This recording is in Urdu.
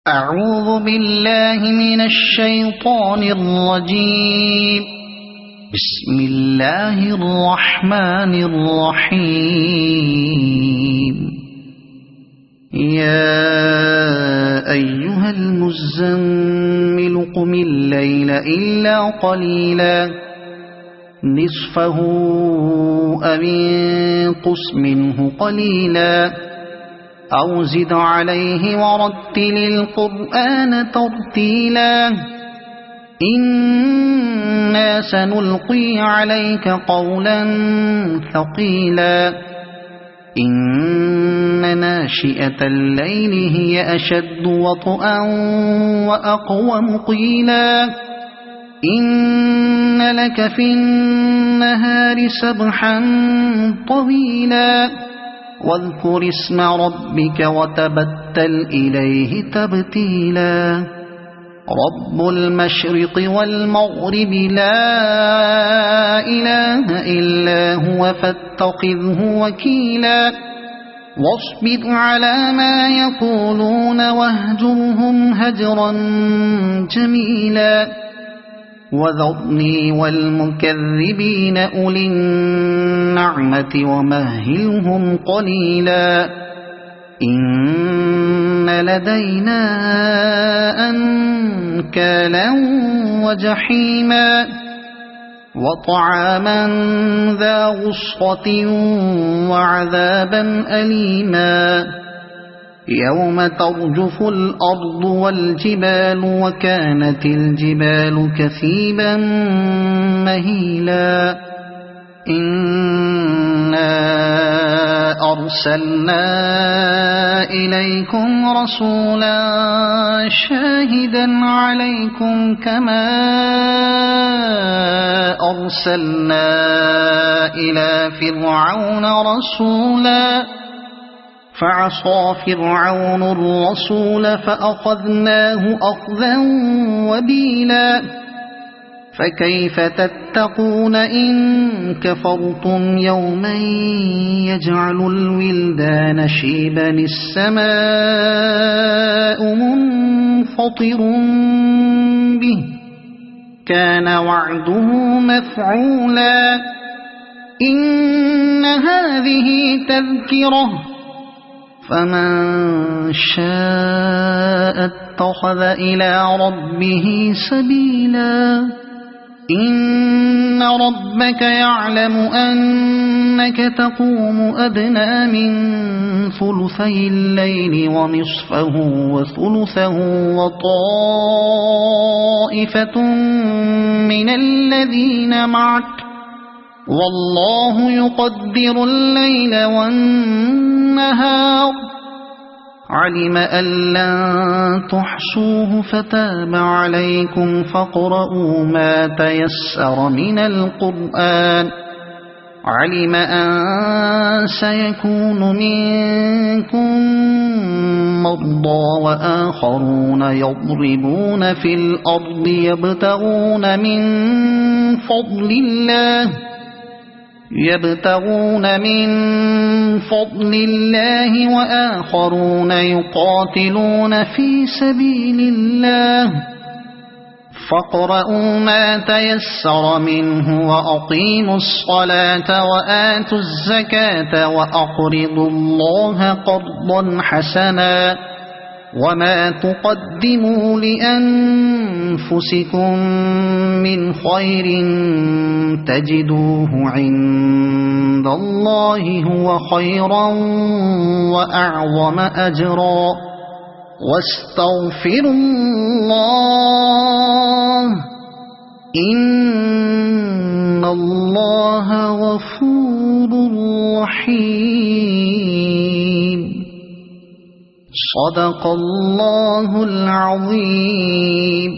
أعوذ بالله من الشيطان الرجيم. بسم الله الرحمن الرحيم. يا أيها المزمل قم الليل إلا قليلا نصفه أو انقص منه قليلا أو زد عليه ورتل القرآن ترتيلا إنا سنلقي عليك قولا ثقيلا إن ناشئة الليل هي أشد وطئا وأقوم قيلا إن لك في النهار سبحا طويلا واذكر اسم ربك وتبتل إليه تبتيلا رب المشرق والمغرب لا إله إلا هو فاتخذه وكيلا واصبر على ما يقولون واهجرهم هجرا جميلا وذرني والمكذبين أولي النعمة ومهلهم قليلا إن لدينا أنكالا وجحيما وطعاما ذا غصة وعذابا أليما يوم ترجف الأرض والجبال وكانت الجبال كثيبا مهيلا إنا أرسلنا إليكم رسولا شاهدا عليكم كما أرسلنا إلى فرعون رسولا فعصى فرعون الرسول فأخذناه أخذا وبيلا فكيف تتقون إن كفرتم يوما يجعل الولدان شيبا السماء منفطر به كان وعده مفعولا إن هذه تذكرة فمن شاء اتخذ إلى ربه سبيلا إن ربك يعلم أنك تقوم أدنى من ثلثي الليل ونصفه وثلثه وطائفة من الذين معك والله يقدر الليل والنهار علم أن لن تحصوه فتاب عليكم فاقرؤوا ما تيسر من القرآن علم أن سيكون منكم مرضى وآخرون يضربون في الأرض يبتغون من فضل الله وآخرون يقاتلون في سبيل الله فاقرؤوا ما تيسر منه وأقيموا الصلاة وآتوا الزكاة وأقرضوا الله قرضا حسنا وما تقدموا لأنفسكم من خير تجدوه عند الله هو خيرا وأعظم أجرا واستغفروا الله إن الله غفور رحيم صدق الله العظيم.